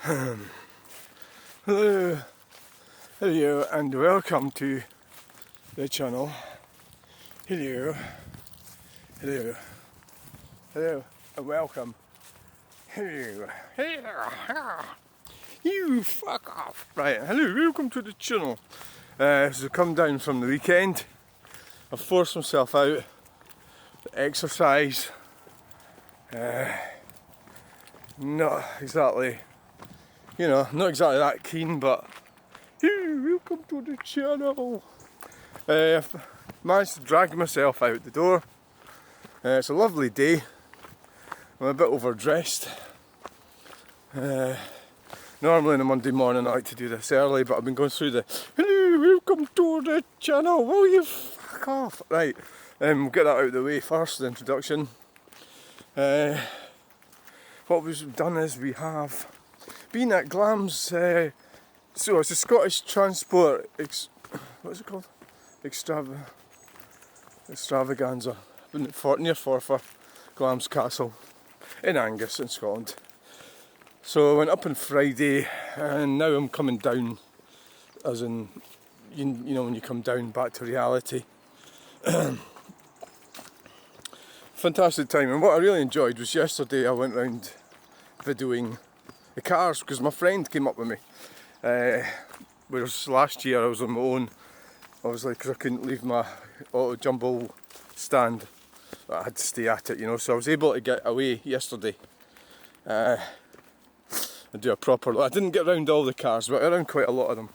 Hello, hello, and welcome to the channel. Hello, hello, hello, and welcome. Hello, hello, you fuck off. Right, hello, welcome to the channel. So I've come down from the weekend. I've forced myself out to exercise. Not exactly, not exactly that keen, but hey, welcome to the channel. I've managed to drag myself out the door. It's a lovely day. I'm a bit overdressed. Normally on a Monday morning I like to do this early, but I've been going through the hello, welcome to the channel, will you fuck off? Right, we'll get that out of the way first, the introduction. What we've done is we have been at Glam's, so it's a Scottish transport, what's it called? Extravaganza. Been near Forfar, Glam's Castle in Angus in Scotland. So I went up on Friday and now I'm coming down, as in, you know when you come down back to reality. Fantastic time, and what I really enjoyed was yesterday I went round videoing the cars because my friend came up with me. Whereas last year I was on my own, obviously, because I couldn't leave my auto jumble stand. I had to stay at it, so I was able to get away yesterday and do a proper. I didn't get around all the cars, but I got around quite a lot of them,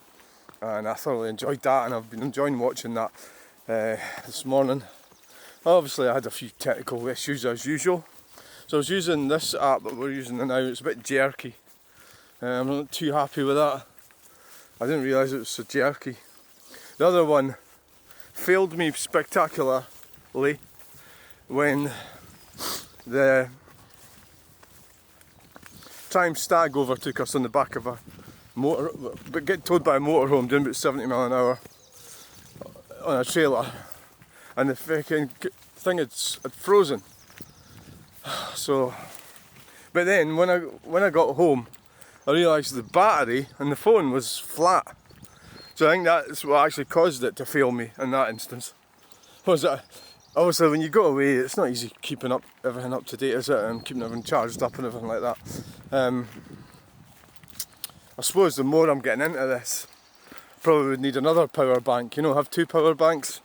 and I thoroughly enjoyed that, and I've been enjoying watching that this morning. Obviously I had a few technical issues as usual, so I was using this app that we're using now. It's a bit jerky. I'm not too happy with that. I didn't realise it was so jerky. The other one failed me spectacularly when the Time Stag overtook us on the back of a motor, but get towed by a motorhome doing about 70 mile an hour on a trailer, and the fucking thing had frozen. So, but then when I got home, I realised the battery and the phone was flat. So I think that's what actually caused it to fail me in that instance. Was that obviously when you go away, it's not easy keeping everything up to date, is it? And keeping everything charged up and everything like that. I suppose the more I'm getting into this, probably would need another power bank. Have two power banks.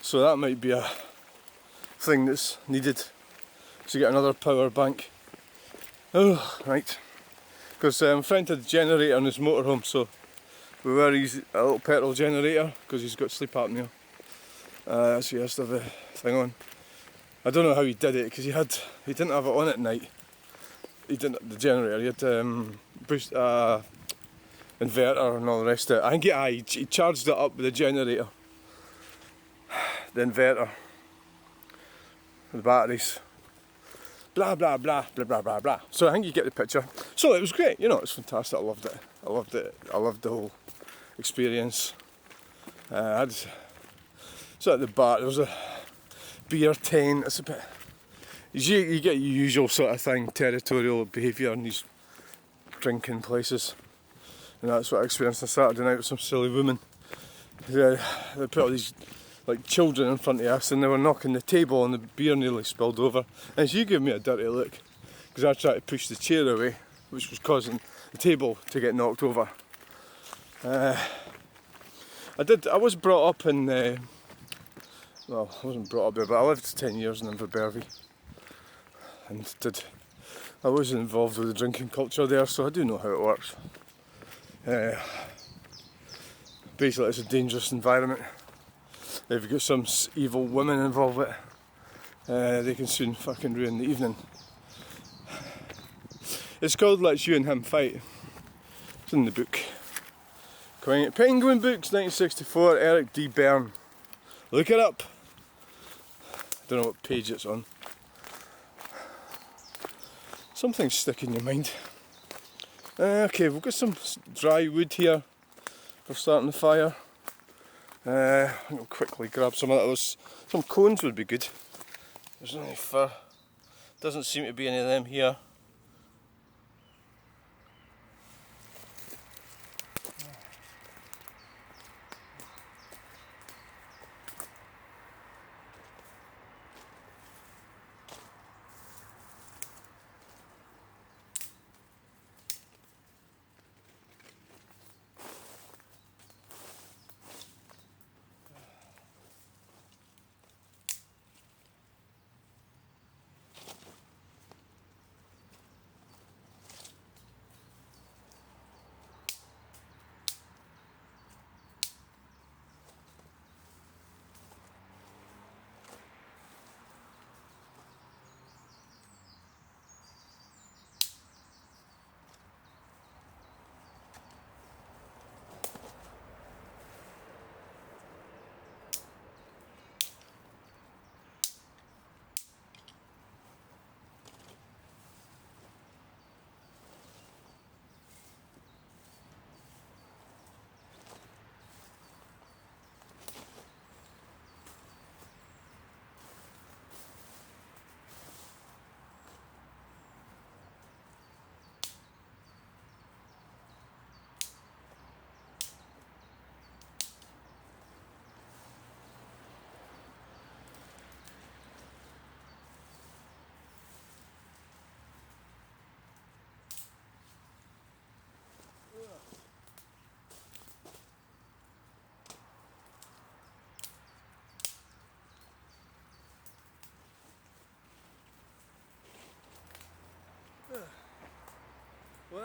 So that might be a thing that's needed, to get another power bank. Oh, right. Because my friend had a generator in his motorhome, so we were using a little petrol generator because he's got sleep apnea. So he has to have the thing on. I don't know how he did it because he didn't have it on at night. He didn't the generator. He had inverter and all the rest of it. I think he charged it up with the generator, the inverter, the batteries. Blah blah blah blah blah blah blah. So I think you get the picture. So it was great, it was fantastic. I loved it. I loved the whole experience. So at the bar there was a beer tent. It's a bit. You get your usual sort of thing, territorial behaviour in these drinking places, and that's what I experienced on Saturday night with some silly women. They put all these children in front of us, and they were knocking the table and the beer nearly spilled over, and she gave me a dirty look because I tried to push the chair away, which was causing the table to get knocked over. I was brought up in I wasn't brought up there, but I lived 10 years in Inverbervie, and I was involved with the drinking culture there, so I do know how it works. Basically it's a dangerous environment. If you've got some evil women involved with it, they can soon fucking ruin the evening. It's called Let's You and Him Fight. It's in the book. Penguin Books, 1964, Eric D. Byrne. Look it up. I don't know what page it's on. Something's sticking in your mind. Okay, we've got some dry wood here for starting the fire. I'll quickly grab some of those. Some cones would be good. There's only doesn't seem to be any of them here.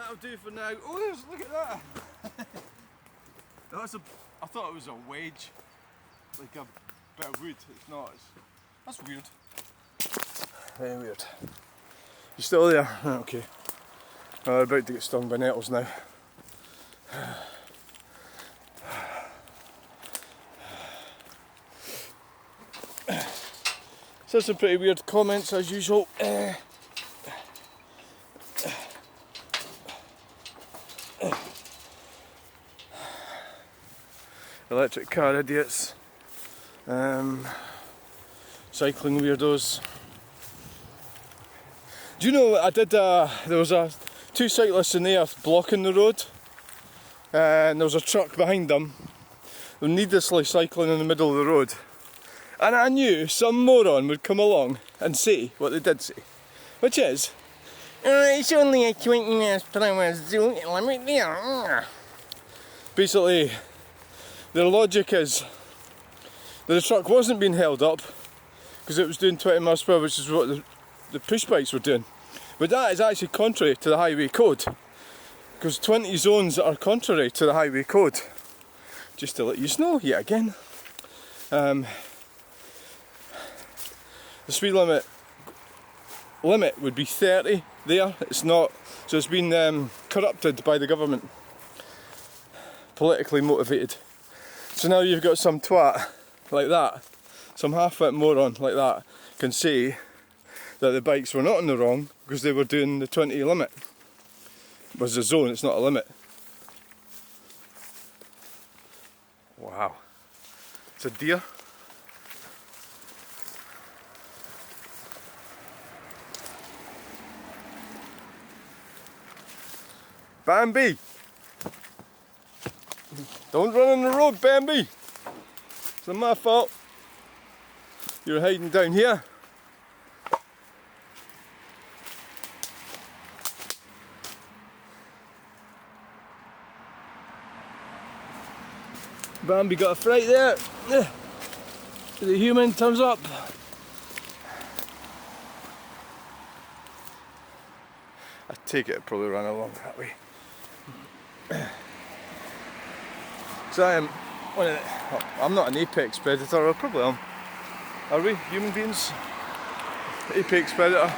that'll do for now. Oh, look at that! I thought it was a wedge, like a bit of wood. It's not. That's weird. Very weird. You still there? Okay. We're about to get stung by nettles now. So some pretty weird comments as usual. Electric car idiots. Cycling weirdos. Do you know I did? There was two cyclists in there blocking the road, and there was a truck behind them. They were needlessly cycling in the middle of the road, and I knew some moron would come along and say what they did say, which is, it's only a 20 miles per hour zone limit there. Basically, their logic is that the truck wasn't being held up because it was doing 20 miles per hour, which is what the push bikes were doing. But that is actually contrary to the highway code, because 20 zones are contrary to the highway code. Just to let you know yet again. The speed limit would be 30 there. It's not, so it's been corrupted by the government, politically motivated. So now you've got some twat like that, some half-wit moron like that, can say that the bikes were not in the wrong because they were doing the 20 limit. It was a zone, it's not a limit. Wow. It's a deer. Bambi! Don't run on the road, Bambi! It's not my fault. You're hiding down here. Bambi got a fright there. The human turns up. I take it probably ran along that way. So I am one of the, I'm not an apex predator, I probably am. Are we, human beings? Apex predator.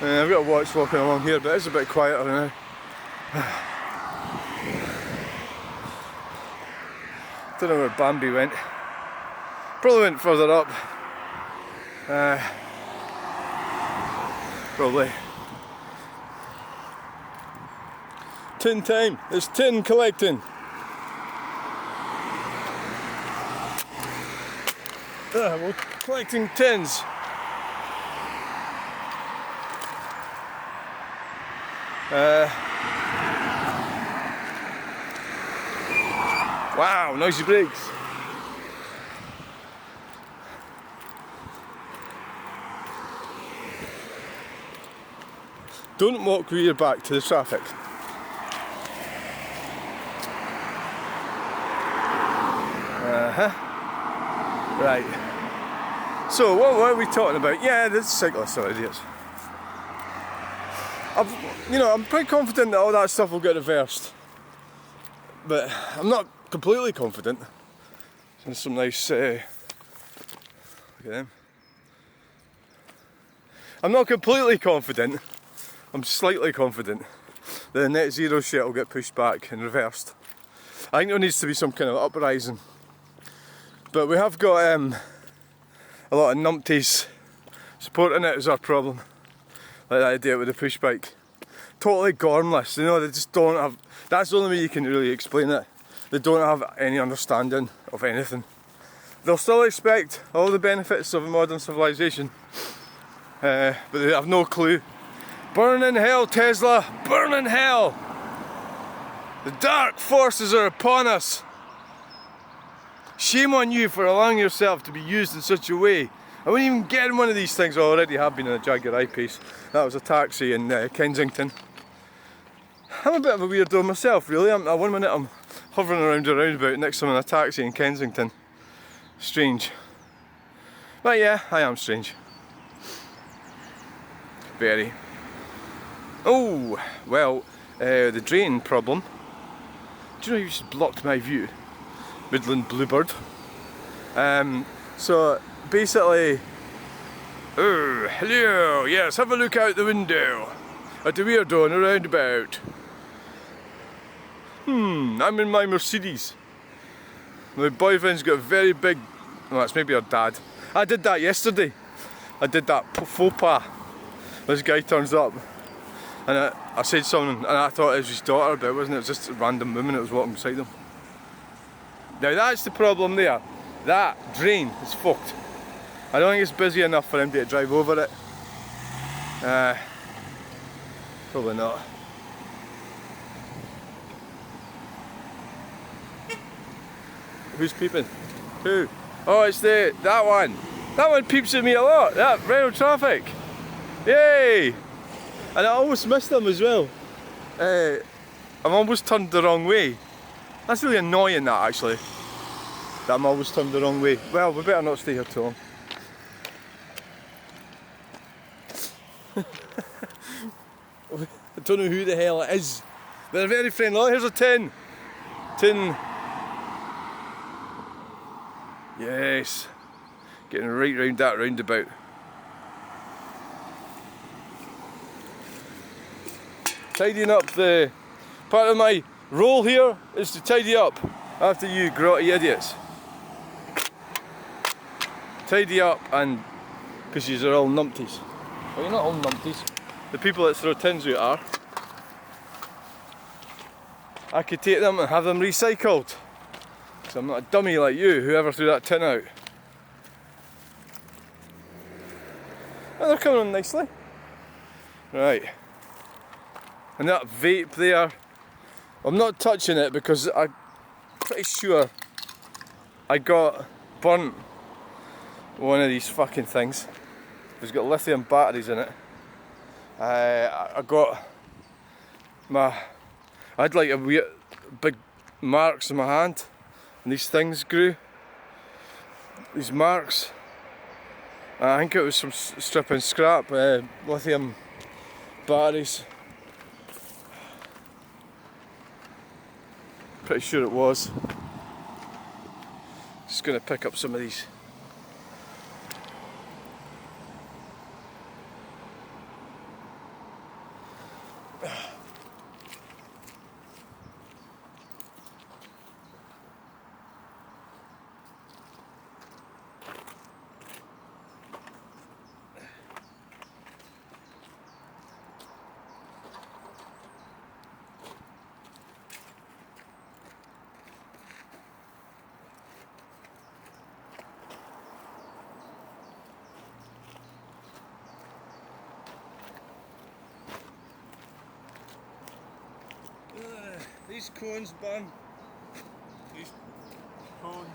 I've got a watch walking along here, but it's a bit quieter now. Don't know where Bambi went. Probably went further up. Probably. Tin time. It's tin collecting. We're collecting tins. Wow, noisy brakes. Don't walk with your back to the traffic. Right. So what are we talking about? Yeah, the cyclists are idiots. I'm pretty confident that all that stuff will get reversed, but I'm not completely confident. There's some nice. Look at them. I'm not completely confident. I'm slightly confident that the net zero shit will get pushed back and reversed. I think there needs to be some kind of uprising. But we have got a lot of numpties supporting it is our problem. Like that idea with the push bike. Totally gormless, they just don't have, that's the only way you can really explain it. They don't have any understanding of anything. They'll still expect all the benefits of a modern civilization, but they have no clue. Burn in hell, Tesla! Burn in hell! The dark forces are upon us! Shame on you for allowing yourself to be used in such a way. I wouldn't even get in one of these things. I already have been in a Jaguar I-Pace. That was a taxi in Kensington. I'm a bit of a weirdo myself, really. 1 minute I'm hovering around a roundabout, next time in a taxi in Kensington. Strange. But yeah, I am strange. Very. Oh, well, the drain problem. Do you know you just blocked my view? Midland Bluebird. So basically, oh, hello, yes, have a look out the window at the weirdo on a roundabout. I'm in my Mercedes. My boyfriend's got a very big, well, that's maybe her dad. I did that yesterday. I did that faux pas. This guy turns up and I said something and I thought it was his daughter, but it wasn't. It was just a random woman that was walking beside him. Now that's the problem there. That drain is fucked. I don't think it's busy enough for him to drive over it. Probably not. Who's peeping? Who? Oh, it's that one. That one peeps at me a lot. That rail traffic. Yay! And I almost missed them as well. I'm almost turned the wrong way. That's really annoying, that actually. That I'm always turned the wrong way. Well, we better not stay here too long. I don't know who the hell it is. They're very friendly. Oh, here's a tin. Tin. Yes. Getting right round that roundabout. Tidying up the... Part of my role here is to tidy up after you grotty idiots. Tidy up and... because yous are all numpties. Well, you're not all numpties. The people that throw tins out are. I could take them and have them recycled. So I'm not a dummy like you, whoever threw that tin out. Oh, they're coming on nicely. Right. And that vape there, I'm not touching it because I'm pretty sure I got burnt one of these fucking things. It's got lithium batteries in it. I got I had like a weird big marks in my hand, and these things grew. These marks. I think it was some stripping scrap, lithium batteries. Pretty sure it was. Just gonna pick up some of these. These cones burn. These cones.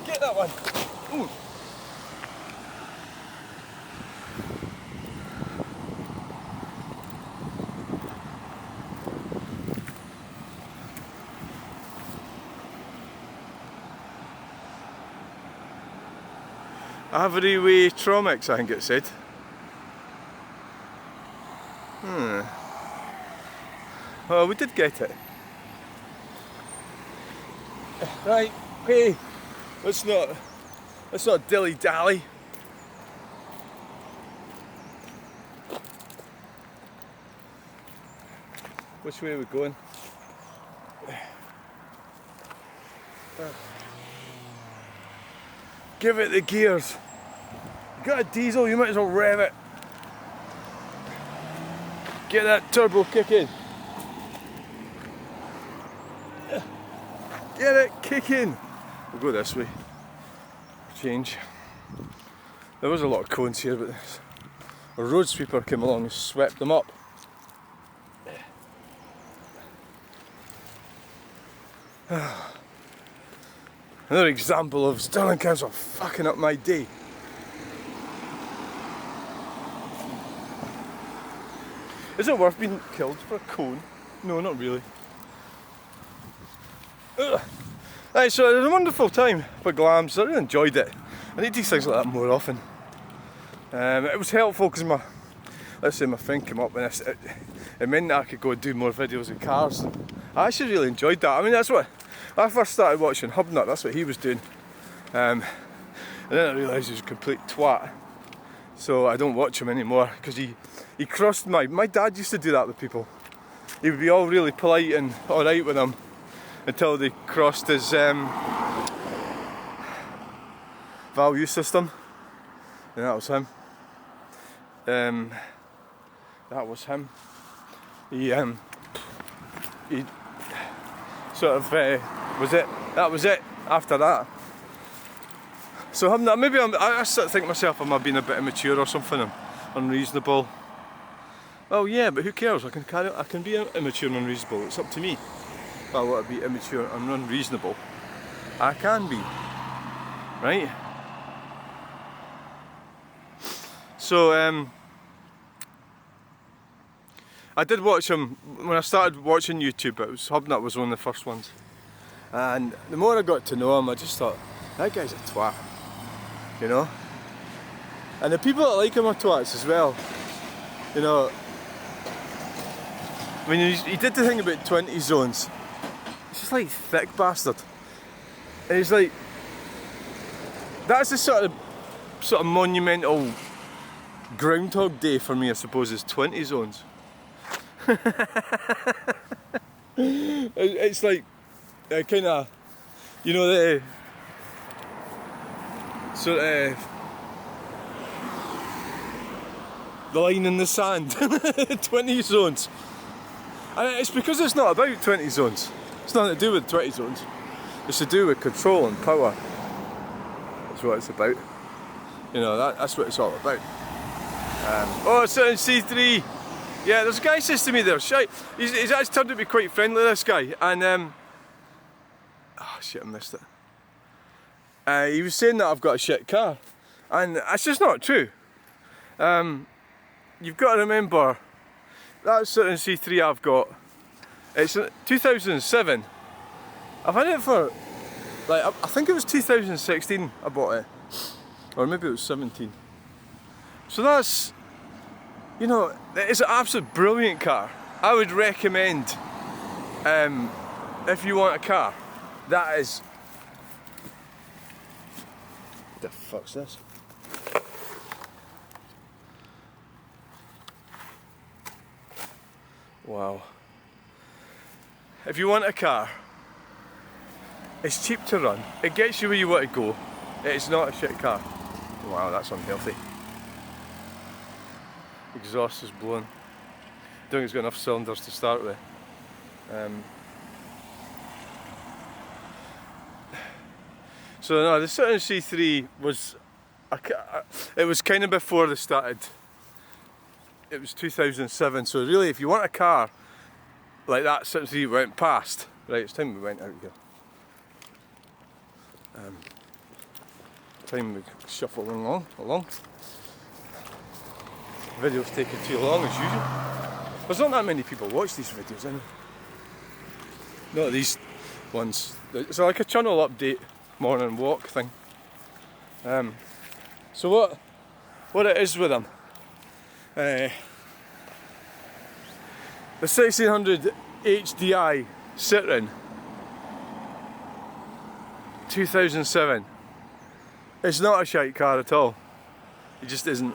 Get that one! Ooh. Avery Tromix, I think it said. Well, we did get it. Right, hey. Let's not dilly-dally. Which way are we going? Give it the gears. You got a diesel, you might as well rev it. Get that turbo kicking. Get it kicking. We'll go this way. Change. There was a lot of cones here, but a road sweeper came along and swept them up. Another example of Stirling Council fucking up my day. Is it worth being killed for a cone? No, not really. Right, so it was a wonderful time for Glams. I really enjoyed it. I need these things like that more often. It was helpful because my friend came up and it meant that I could go and do more videos of cars. I actually really enjoyed that. I mean, that's what, when I first started watching Hubnut, that's what he was doing. And then I realised he was a complete twat. So I don't watch him anymore because he crossed my dad used to do that with people. He would be all really polite and alright with them until they crossed his value system. And that was him. That was him. He sort of was it. That was it after that. So maybe I sort of think myself I'm being a bit immature or something. I'm unreasonable. Oh yeah, but who cares? I can be immature and unreasonable. It's up to me. If I want to be immature and unreasonable, I can be. Right? So I did watch him when I started watching YouTube. Hubnut was one of the first ones, and the more I got to know him, I just thought that guy's a twat, you know. And the people that like him are twats as well, you know. I mean, he did the thing about 20 zones. He's just like thick bastard, and he's like, that's the sort of monumental Groundhog Day for me, I suppose, is 20 zones. It's like kind of, you know, the sort of the line in the sand. 20 zones. And it's because it's not about 20 zones. It's nothing to do with 20 zones. It's to do with control and power. That's what it's about. You know, that's what it's all about. Oh, it's in C3. Yeah, there's a guy says to me there, shite. He's actually turned out to be quite friendly, this guy. And oh shit, I missed it. He was saying that I've got a shit car, and that's just not true. You've got to remember that certain C3 I've got. It's 2007. I've had it for like I think it was 2016 I bought it, or maybe it was 17. So that's, you know, it's an absolute brilliant car. I would recommend, if you want a car, that is. What the fuck's this? Wow. If you want a car, it's cheap to run, it gets you where you want to go, it's not a shit car. Wow, that's unhealthy. Exhaust is blown. I don't think it's got enough cylinders to start with. So no, the Citroen C3 was, it was kind of before they started. It was 2007, so really if you want a car like that Citroen went past, right, it's time we went out here. Time we shuffle along. The video's taking too long as usual. There's not that many people watch these videos anyway. Not these ones. It's like a Chunel update morning walk thing. So what it is with them? The 1600 HDI Citroen 2007. It's not a shite car at all. It just isn't.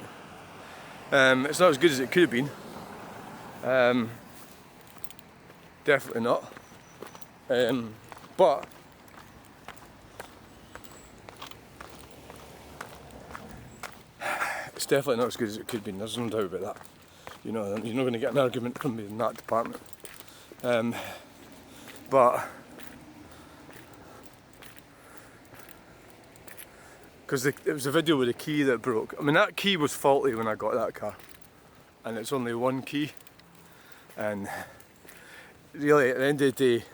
It's not as good as it could have been. Definitely not. But it's definitely not as good as it could have been. There's no doubt about that. You know, you're not going to get an argument from me in that department. But because it was a video with a key that broke. I mean, that key was faulty when I got that car, and it's only one key. And really, at the end of the day,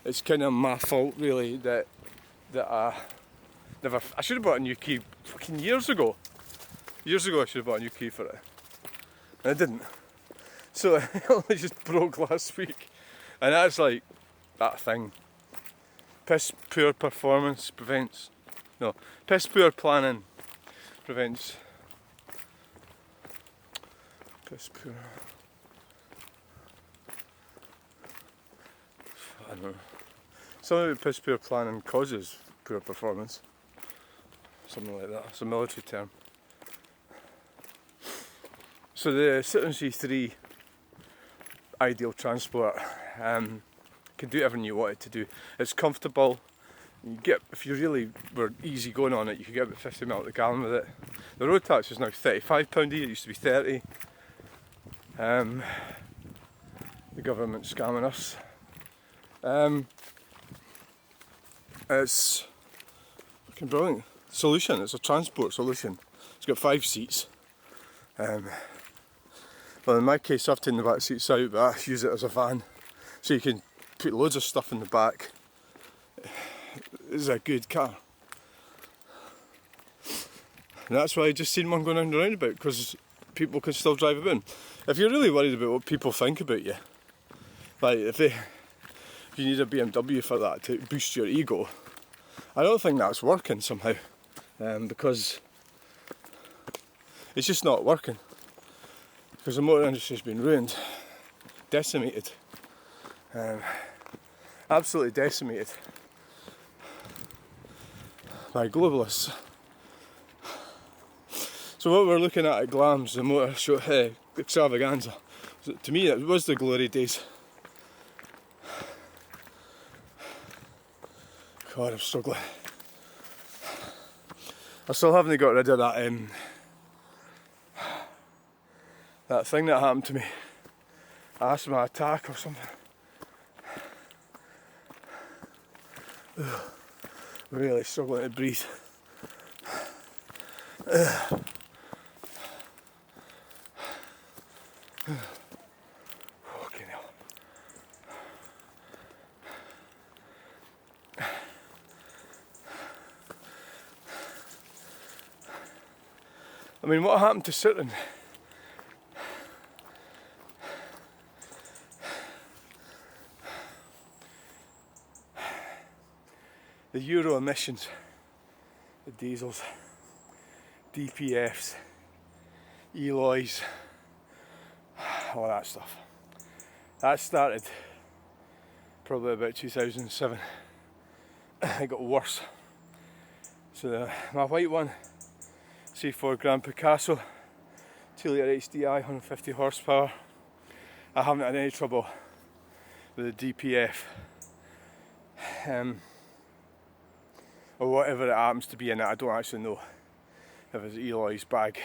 it's kind of my fault really that I should have bought a new key fucking years ago. Years ago I should have bought a new key for it, and I didn't. So it only just broke last week, and that's like that thing. Piss poor performance prevents. No, piss poor planning prevents. Piss poor. I don't know. Something about piss poor planning causes poor performance. Something like that. It's a military term. So the Stirling C3 ideal transport can do everything you want it to do. It's comfortable. You get, if you really were easy going on it, you could get about 50 mile to the gallon with it. The road tax is now £35 a year. It used to be 30. The government's scamming us. It's fucking brilliant solution. It's a transport solution. It's got 5 seats. Well, in my case, I've taken the back seats out, but I use it as a van, so you can put loads of stuff in the back. It's a good car. And that's why I just seen one going round the roundabout, because people can still drive about. If you're really worried about what people think about you, like if you need a BMW for that to boost your ego, I don't think that's working somehow, because it's just not working. Because the motor industry's been ruined, decimated, absolutely decimated by globalists. So what we're looking at Glam's, the motor show, extravaganza, to me it was the glory days. God, I'm struggling. I still haven't got rid of that that thing that happened to me, asthma attack or something. Ugh. Really struggling to breathe. Fucking hell. I mean, what happened to Stirling? The Euro emissions, the diesels, DPFs, Eloys, all that stuff. That started probably about 2007. It got worse. So my white one, C4 Grand Picasso, 2 litre HDI, 150 horsepower. I haven't had any trouble with the DPF. Or whatever it happens to be in it, I don't actually know if it's Eloy's bag.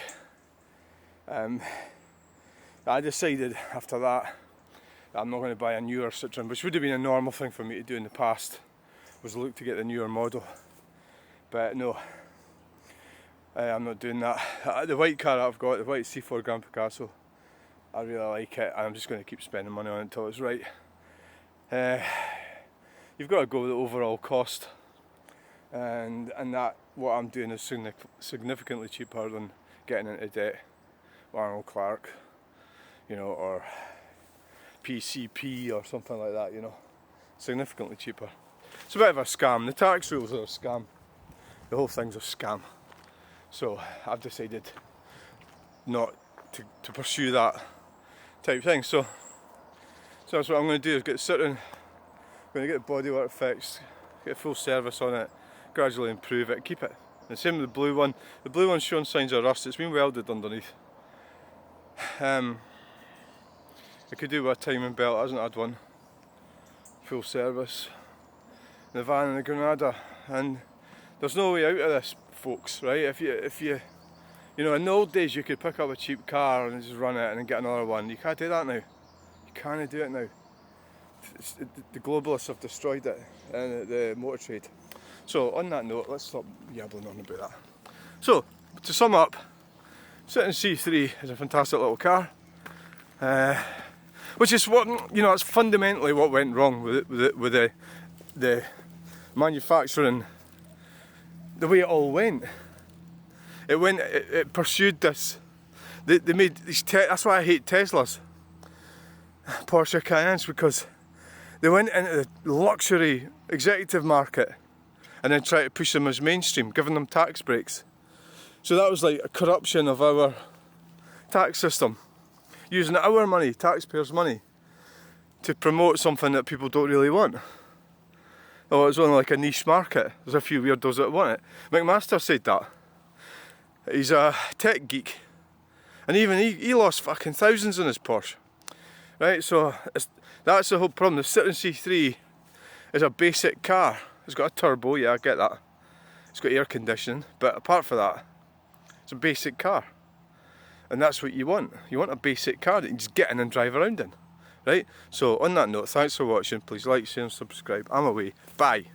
I decided after that I'm not going to buy a newer Citroen, which would have been a normal thing for me to do in the past, was look to get the newer model. But no, I'm not doing that. The white car I've got, the white C4 Grand Picasso, I really like it, and I'm just going to keep spending money on it until it's right. You've got to go with the overall cost. And that what I'm doing is significantly cheaper than getting into debt, Arnold Clark, you know, or PCP or something like that, you know, significantly cheaper. It's a bit of a scam. The tax rules are a scam. The whole thing's a scam. So I've decided not to pursue that type of thing. So that's what I'm going to do, is get Citroen, I'm going to get the bodywork fixed, get a full service on it, gradually improve it, keep it. The same with the blue one. The blue one's showing signs of rust. It's been welded underneath. I could do with a timing belt. It hasn't had one. Full service. The van and the Granada, and there's no way out of this, folks. Right? If you know, in the old days you could pick up a cheap car and just run it and then get another one. You can't do that now. You can't do it now. The globalists have destroyed it, and the motor trade. So on that note, let's stop yabbling on about that. So to sum up, Citroen C3 is a fantastic little car, which is what, you know, it's fundamentally what went wrong with the the manufacturing, the way it all went. It pursued this. They made these, that's why I hate Teslas, Porsche Cayennes, because they went into the luxury executive market and then tried to push them as mainstream, giving them tax breaks. So that was like a corruption of our tax system, using our money, taxpayers' money, to promote something that people don't really want. Oh, it's only like a niche market. There's a few weirdos that want it. McMaster said that. He's a tech geek, and even he lost fucking thousands on his Porsche. Right, so that's the whole problem. The Citroen C3 is a basic car. It's got a turbo, yeah, I get that. It's got air conditioning, but apart from that, it's a basic car. And that's what you want. You want a basic car that you can just get in and drive around in. Right? So on that note, thanks for watching. Please like, share and subscribe. I'm away. Bye.